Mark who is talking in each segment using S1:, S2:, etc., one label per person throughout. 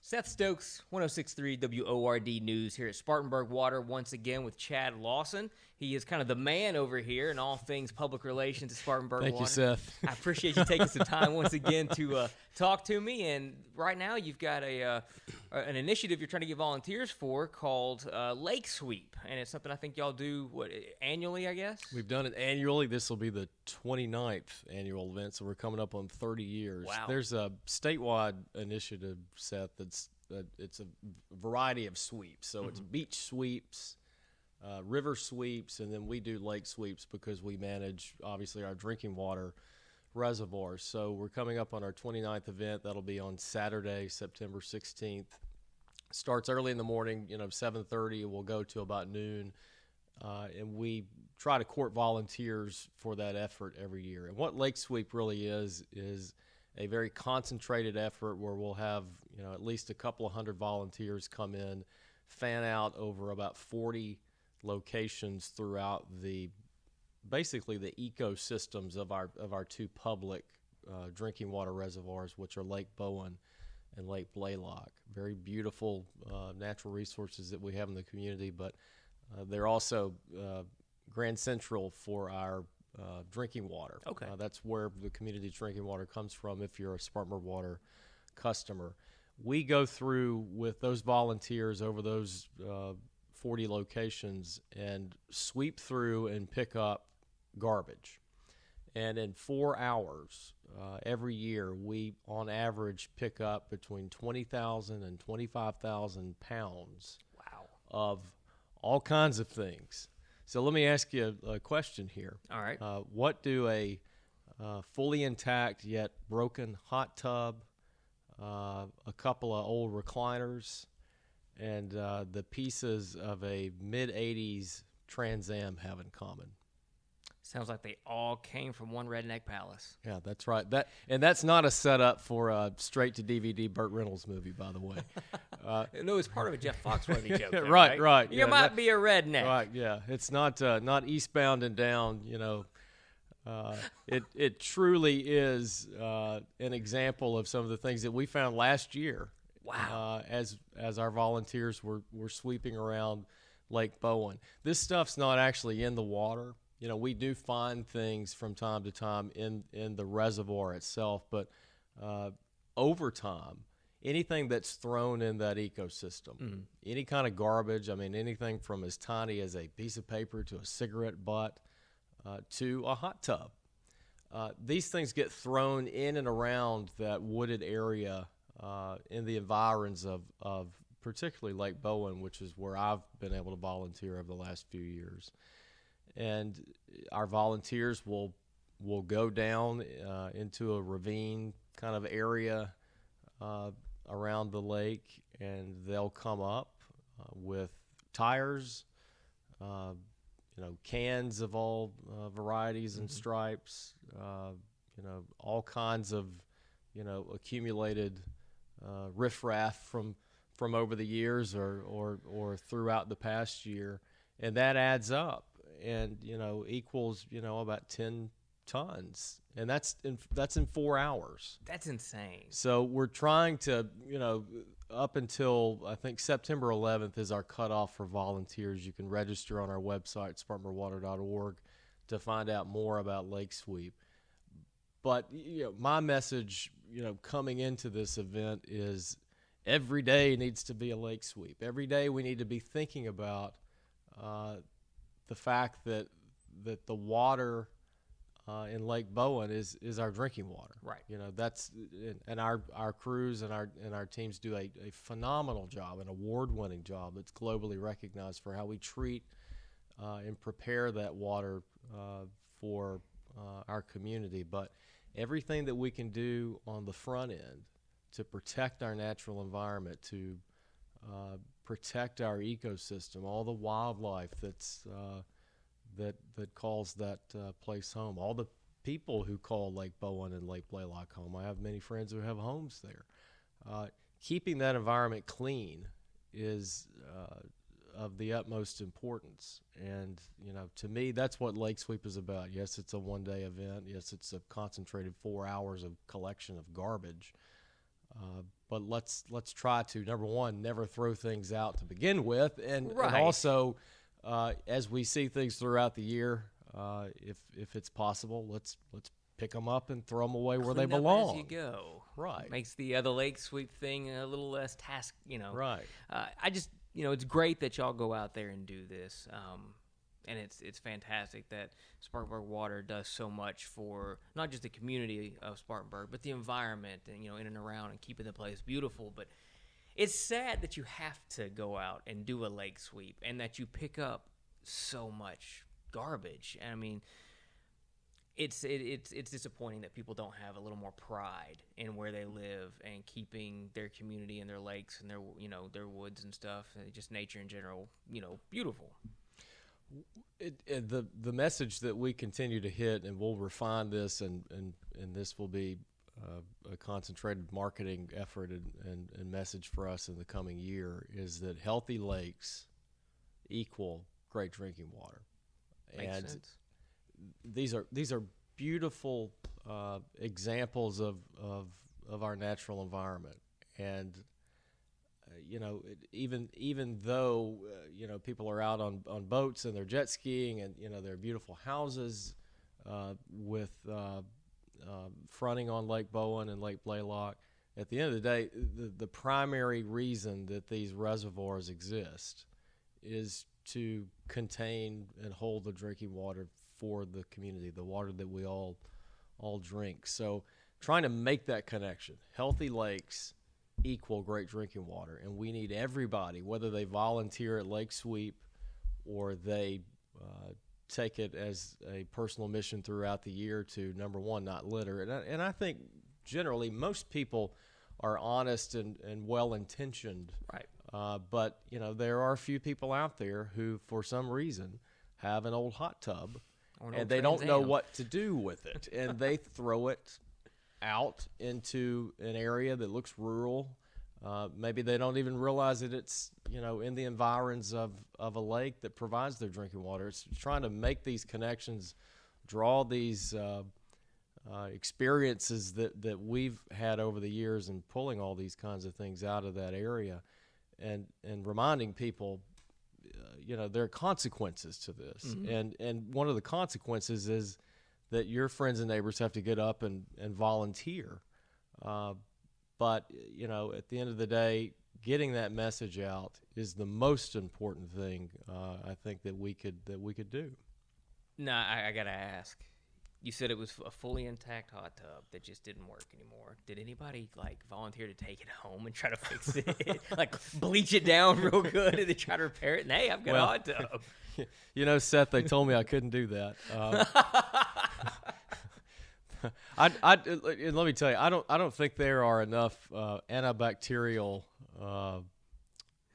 S1: Seth Stokes, 106.3 WORD News here at Spartanburg Water once again with Chad Lawson. He is kind of the man over here in all things public relations at Spartanburg Water.
S2: Thank you, Seth.
S1: I appreciate you taking some time once again to talk to me. And right now you've got an initiative you're trying to get volunteers for called Lake Sweep. And it's something I think y'all do, annually, I guess?
S2: We've done it annually. This will be the 29th annual event, so we're coming up on 30 years.
S1: Wow.
S2: There's a statewide initiative, Seth, it's a variety of sweeps. So it's beach sweeps, river sweeps, and then we do lake sweeps because we manage, obviously, our drinking water reservoirs. So we're coming up on our 29th event. That'll be on Saturday, September 16th. Starts early in the morning, 7:30. We'll go to about noon, and we try to court volunteers for that effort every year. And what Lake Sweep really is a very concentrated effort where we'll have at least a couple of hundred volunteers come in, fan out over about 40 locations throughout basically the ecosystems of our two public drinking water reservoirs, which are Lake Bowen and Lake Blaylock. Very beautiful natural resources that we have in the community, but they're also Grand Central for our drinking water.
S1: Okay.
S2: That's where the community drinking water comes from if you're a Spartanburg Water customer. We go through with those volunteers over those 40 locations and sweep through and pick up garbage. And in 4 hours every year, we on average pick up between 20,000 and 25,000 pounds
S1: Wow.
S2: of all kinds of things. So let me ask you a question here.
S1: All right.
S2: What do a fully intact yet broken hot tub, a couple of old recliners, and the pieces of a mid-'80s Trans Am have in common?
S1: Sounds like they all came from one redneck palace.
S2: Yeah, that's right. That's not a setup for a straight-to-DVD Burt Reynolds movie, by the way.
S1: No, it's part of a Jeff Foxworthy joke. There,
S2: Right.
S1: You
S2: Yeah,
S1: might be a redneck.
S2: Right, yeah. It's not Eastbound and Down, It truly is an example of some of the things that we found last year.
S1: Wow.
S2: As our volunteers were sweeping around Lake Bowen. This stuff's not actually in the water. We do find things from time to time in the reservoir itself, but over time, anything that's thrown in that ecosystem, any kind of garbage, anything from as tiny as a piece of paper to a cigarette butt to a hot tub, these things get thrown in and around that wooded area in the environs of particularly Lake Bowen, which is where I've been able to volunteer over the last few years. And our volunteers will go down into a ravine kind of area around the lake, and they'll come up with tires, cans of all varieties and stripes, all kinds of accumulated riffraff from over the years or throughout the past year, and that adds up and equals about 10 tons, and that's in 4 hours.
S1: That's insane.
S2: So we're trying to up until I think September 11th is our cutoff for volunteers. You can register on our website spartanburgwater.org to find out more about Lake Sweep. But my message coming into this event is every day needs to be a lake sweep. Every day we need to be thinking about the fact that the water in Lake Bowen is our drinking water.
S1: Right.
S2: That's and our crews and our teams do a phenomenal job, an award-winning job that's globally recognized for how we treat and prepare that water for our community. But everything that we can do on the front end to protect our natural environment, to protect our ecosystem, all the wildlife that calls that place home, all the people who call Lake Bowen and Lake Blaylock home. I have many friends who have homes there. Keeping that environment clean is of the utmost importance. And, to me, that's what Lake Sweep is about. Yes, it's a one-day event. Yes, it's a concentrated 4 hours of collection of garbage. let's try to, number one, never throw things out to begin with, and
S1: Right.
S2: also as we see things throughout the year, if it's possible, let's pick them up and throw them away where they
S1: Clean up
S2: belong.
S1: as you go.
S2: Right.
S1: Makes the lake sweep thing a little less task,
S2: Right.
S1: I just, it's great that y'all go out there and do this. And it's fantastic that Spartanburg Water does so much for not just the community of Spartanburg, but the environment and, in and around and keeping the place beautiful. But it's sad that you have to go out and do a lake sweep and that you pick up so much garbage. And I mean, it's disappointing that people don't have a little more pride in where they live and keeping their community and their lakes and their their woods and stuff and just nature in general beautiful.
S2: The message that we continue to hit, and we'll refine this, and this will be a concentrated marketing effort and message for us in the coming year, is that healthy lakes equal great drinking water.
S1: Makes sense.
S2: These are beautiful examples of our natural environment, and even though people are out on boats and they're jet skiing, and there are beautiful houses with fronting on Lake Bowen and Lake Blaylock, at the end of the day, the primary reason that these reservoirs exist is to contain and hold the drinking water for the community, the water that we all drink. So trying to make that connection, healthy lakes equal great drinking water, and we need everybody, whether they volunteer at Lake Sweep or they take it as a personal mission throughout the year to, number one, not litter. And I think generally most people are honest and well-intentioned.
S1: Right.
S2: But, there are a few people out there who, for some reason, have an old hot tub, and they don't know what to do with it, and they throw it out into an area that looks rural. Maybe they don't even realize that it's in the environs of a lake that provides their drinking water. It's trying to make these connections, draw these experiences that we've had over the years, and pulling all these kinds of things out of that area, and reminding people there are consequences to this. Mm-hmm. And one of the consequences is that your friends and neighbors have to get up and volunteer. But at the end of the day, getting that message out is the most important thing I think that we could do.
S1: No, I gotta ask. You said it was a fully intact hot tub that just didn't work anymore. Did anybody volunteer to take it home and try to fix it, bleach it down real good and then try to repair it? And hey, I've got a hot tub.
S2: Seth, they told me I couldn't do that. And let me tell you, I don't think there are enough antibacterial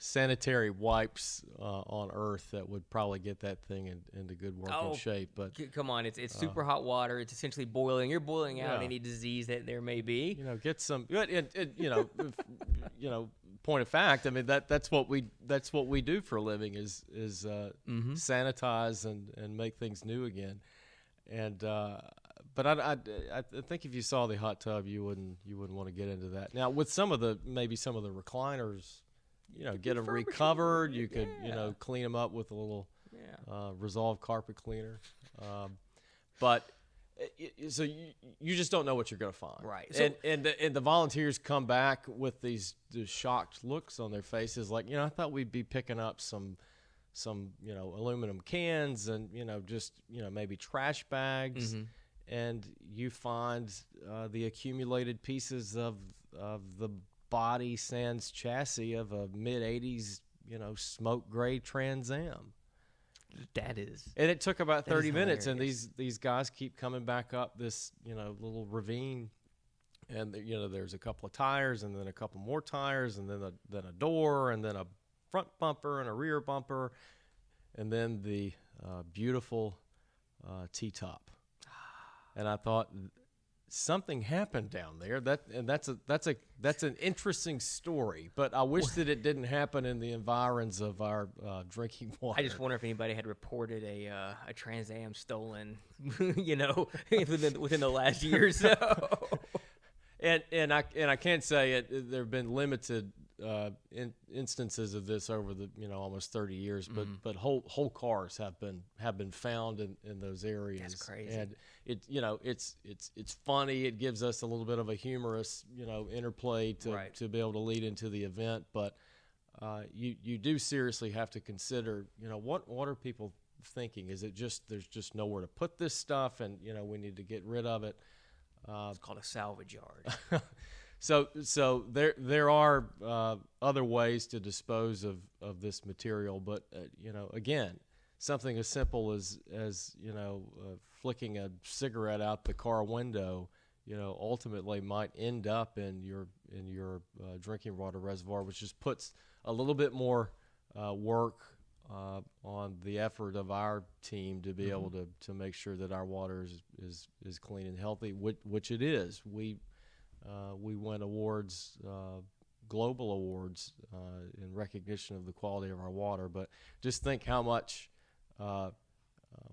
S2: sanitary wipes on Earth that would probably get that thing into good working shape. But
S1: come on, it's super hot water. It's essentially boiling. You're boiling out any disease that there may be.
S2: Get some. Point of fact, I mean that's what we do for a living is sanitize and make things new again. And but I think if you saw the hot tub, you wouldn't want to get into that. Now with some of the recliners, get them recovered. You could clean them up with a little Resolve carpet cleaner. But so you just don't know what you're going to find,
S1: right? So,
S2: and the volunteers come back with these shocked looks on their faces, like I thought we'd be picking up some aluminum cans and maybe trash bags, mm-hmm. and you find the accumulated pieces of the body sans chassis of a mid '80s smoke gray Trans Am.
S1: That is,
S2: and it took about 30 minutes, and these guys keep coming back up this little ravine, and there's a couple of tires, and then a couple more tires, and then a door, and then a front bumper and a rear bumper, and then the beautiful T-top. And I thought something happened down there. That's an interesting story, but I wish that it didn't happen in the environs of our drinking water.
S1: I just wonder if anybody had reported a Trans Am stolen, within the last year or so.
S2: And I can't say it. There have been limited instances of this over the almost 30 years, but whole cars have been found in those areas.
S1: That's crazy.
S2: And it's funny. It gives us a little bit of a humorous interplay to be able to lead into the event, but you do seriously have to consider what are people thinking? Is it just there's just nowhere to put this stuff, and we need to get rid of it?
S1: It's called a salvage yard.
S2: So there are other ways to dispose of this material, but again, something as simple as flicking a cigarette out the car window, ultimately might end up in your drinking water reservoir, which just puts a little bit more work on the effort of our team to be able to make sure that our water is clean and healthy, which it is. We win awards, global awards, in recognition of the quality of our water. But just think how much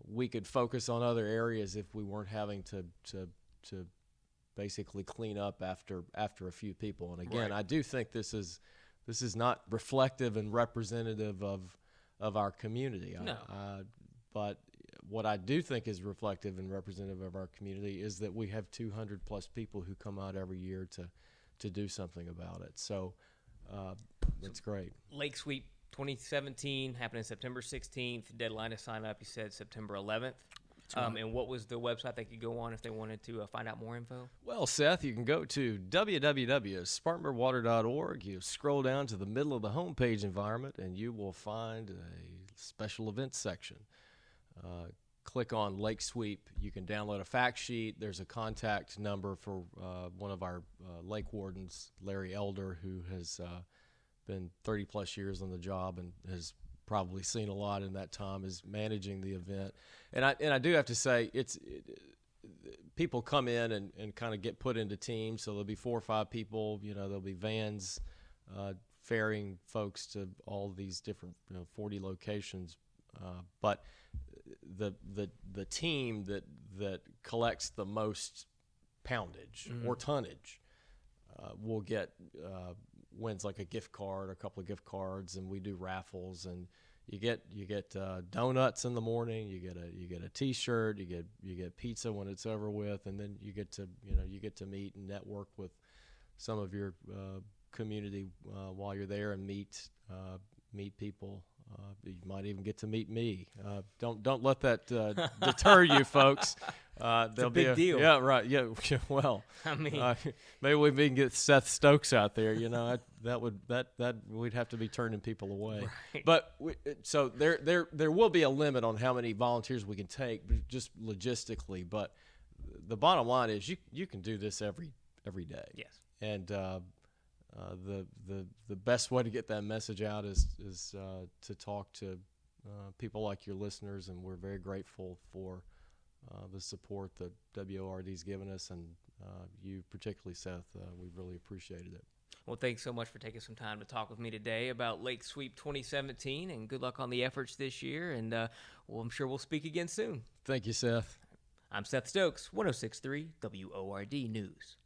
S2: we could focus on other areas if we weren't having to basically clean up after a few people. And again, I do think this is not reflective and representative of our community.
S1: No.
S2: But what I do think is reflective and representative of our community is that we have 200 plus people who come out every year to do something about it. So that's great.
S1: Lake Sweep 2017 happening September 16th. Deadline to sign up, you said September 11th. And what was the website they could go on if they wanted to find out more info?
S2: Well, Seth, you can go to www.spartanburgwater.org. You scroll down to the middle of the homepage environment, and you will find a special events section. Click on Lake Sweep. You can download a fact sheet. There's a contact number for one of our lake wardens, Larry Elder, who has been 30-plus years on the job and has probably seen a lot in that time, is managing the event. And I do have to say, people come in and kind of get put into teams. So there'll be 4 or 5 people. There'll be vans ferrying folks to all these different 40 locations. But the team that collects the most poundage or tonnage will get wins like a gift card, a couple of gift cards, and we do raffles, and you get donuts in the morning, you get a T-shirt, you get pizza when it's over with, and then you get to meet and network with some of your community while you're there and meet people. You might even get to meet me. Don't let that deter you, folks.
S1: It's a big deal.
S2: Yeah, right. Yeah. Well,
S1: I mean,
S2: maybe we can get Seth Stokes out there. That we'd have to be turning people away.
S1: Right.
S2: But so there will be a limit on how many volunteers we can take, just logistically. But the bottom line is you can do this every day.
S1: Yes.
S2: And the best way to get that message out is to talk to people like your listeners, and we're very grateful for the support that WORD's given us, and you particularly, Seth. We've really appreciated it.
S1: Well, thanks so much for taking some time to talk with me today about Lake Sweep 2017, and good luck on the efforts this year, and I'm sure we'll speak again soon.
S2: Thank you, Seth.
S1: I'm Seth Stokes, 106.3 WORD News.